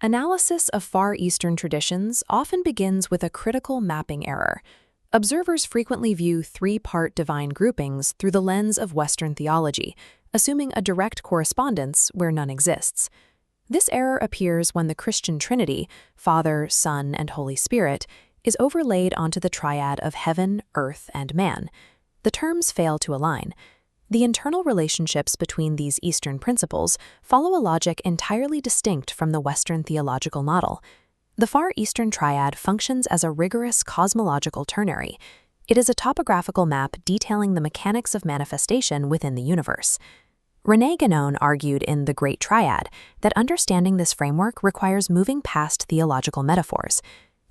Analysis of Far Eastern traditions often begins with a critical mapping error. Observers frequently view three-part divine groupings through the lens of Western theology, assuming a direct correspondence where none exists. This error appears when the Christian Trinity, Father, Son, and Holy Spirit, is overlaid onto the triad of heaven, earth, and man. The terms fail to align. The internal relationships between these Eastern principles follow a logic entirely distinct from the Western theological model. The Far Eastern Triad functions as a rigorous cosmological ternary. It is a topographical map detailing the mechanics of manifestation within the universe. René Guénon argued in The Great Triad that understanding this framework requires moving past theological metaphors.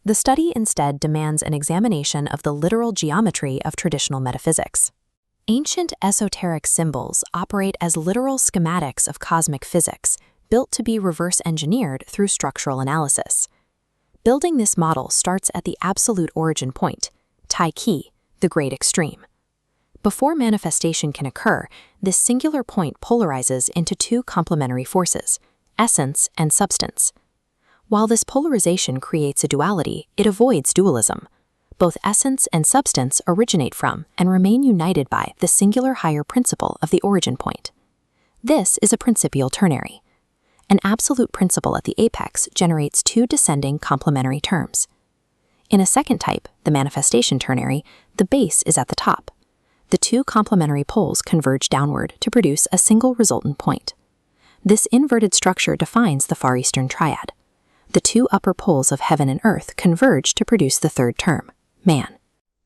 The study instead demands an examination of the literal geometry of traditional metaphysics. Ancient esoteric symbols operate as literal schematics of cosmic physics, built to be reverse-engineered through structural analysis. Building this model starts at the absolute origin point, Tai Chi, the great extreme. Before manifestation can occur, this singular point polarizes into two complementary forces, essence and substance. While this polarization creates a duality, it avoids dualism. Both essence and substance originate from and remain united by the singular higher principle of the origin point. This is a principial ternary. An absolute principle at the apex generates two descending complementary terms. In a second type, the manifestation ternary, the base is at the top. The two complementary poles converge downward to produce a single resultant point. This inverted structure defines the Far Eastern Triad. The two upper poles of heaven and earth converge to produce the third term, man.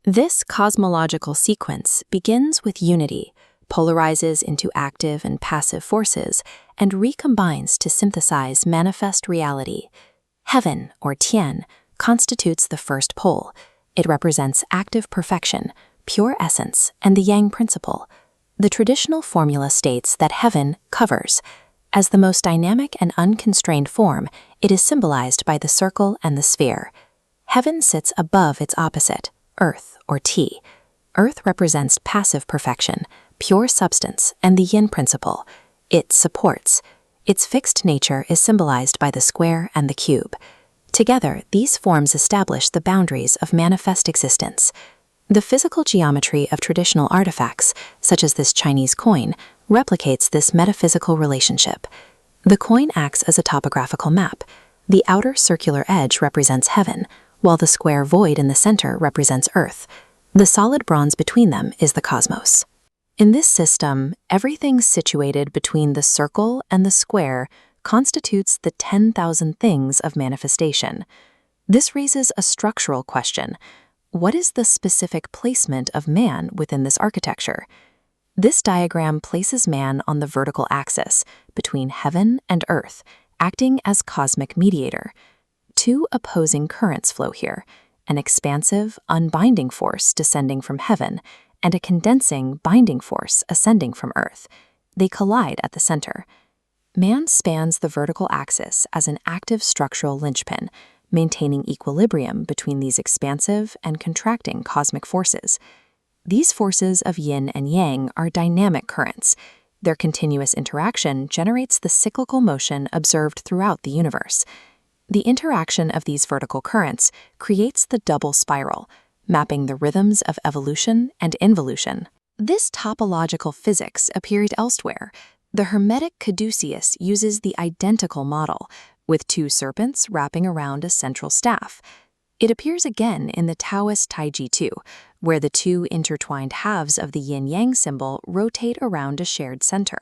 This cosmological sequence begins with unity, polarizes into active and passive forces, and recombines to synthesize manifest reality. Heaven, or Tian, constitutes the first pole. It represents active perfection, pure essence, and the Yang principle. The traditional formula states that heaven covers. As the most dynamic and unconstrained form, it is symbolized by the circle and the sphere. Heaven sits above its opposite, earth, or Ti. Earth represents passive perfection, pure substance, and the yin principle. It supports. Its fixed nature is symbolized by the square and the cube. Together, these forms establish the boundaries of manifest existence. The physical geometry of traditional artifacts, such as this Chinese coin, replicates this metaphysical relationship. The coin acts as a topographical map. The outer circular edge represents heaven, while the square void in the center represents earth. The solid bronze between them is the cosmos. In this system, everything situated between the circle and the square constitutes the 10,000 things of manifestation. This raises a structural question. What is the specific placement of man within this architecture? This diagram places man on the vertical axis, between heaven and earth, acting as cosmic mediator. Two opposing currents flow here, an expansive, unbinding force descending from heaven, and a condensing, binding force ascending from earth. They collide at the center. Man spans the vertical axis as an active structural linchpin, maintaining equilibrium between these expansive and contracting cosmic forces. These forces of yin and yang are dynamic currents. Their continuous interaction generates the cyclical motion observed throughout the universe. The interaction of these vertical currents creates the double spiral, mapping the rhythms of evolution and involution. This topological physics appeared elsewhere. The Hermetic caduceus uses the identical model, with two serpents wrapping around a central staff. It appears again in the Taoist Taiji Tu, where the two intertwined halves of the yin-yang symbol rotate around a shared center.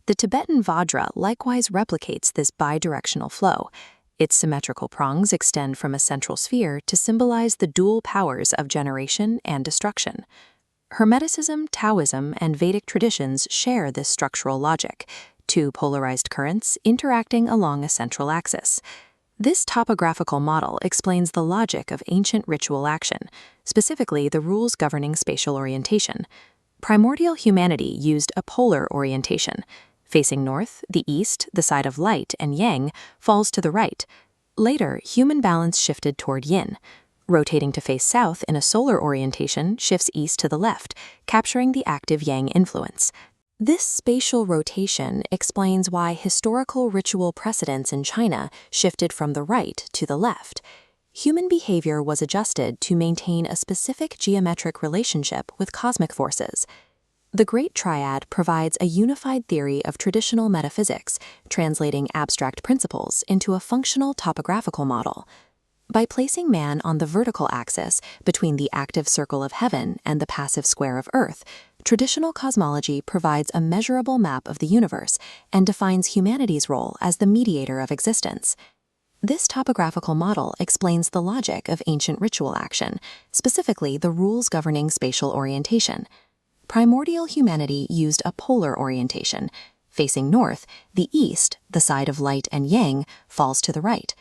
The Tibetan Vajra likewise replicates this bidirectional flow. Its symmetrical prongs extend from a central sphere to symbolize the dual powers of generation and destruction. Hermeticism, Taoism, and Vedic traditions share this structural logic, two polarized currents interacting along a central axis. This topographical model explains the logic of ancient ritual action, specifically the rules governing spatial orientation. Primordial humanity used a polar orientation. Facing north, the east, the side of light and yang, falls to the right. Later, human balance shifted toward yin. Rotating to face south in a solar orientation shifts east to the left, capturing the active yang influence. This spatial rotation explains why historical ritual precedents in China shifted from the right to the left. Human behavior was adjusted to maintain a specific geometric relationship with cosmic forces. The Great Triad provides a unified theory of traditional metaphysics, translating abstract principles into a functional topographical model. By placing man on the vertical axis between the active circle of heaven and the passive square of Earth, traditional cosmology provides a measurable map of the universe and defines humanity's role as the mediator of existence. This topographical model explains the logic of ancient ritual action, specifically the rules governing spatial orientation. Primordial humanity used a polar orientation. Facing north, the east, the side of light and yang, falls to the right.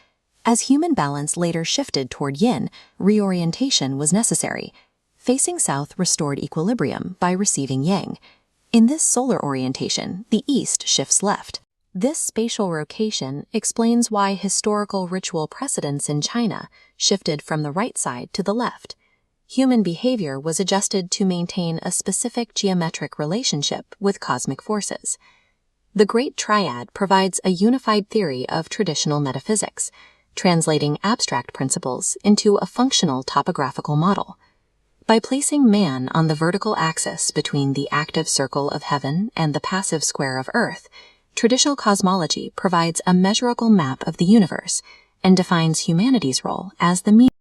As human balance later shifted toward yin, reorientation was necessary. Facing south restored equilibrium by receiving yang. In this solar orientation, the east shifts left. This spatial rotation explains why historical ritual precedents in China shifted from the right side to the left. Human behavior was adjusted to maintain a specific geometric relationship with cosmic forces. The Great Triad provides a unified theory of traditional metaphysics, translating abstract principles into a functional topographical model. By placing man on the vertical axis between the active circle of heaven and the passive square of Earth, traditional cosmology provides a measurable map of the universe and defines humanity's role as the mediator.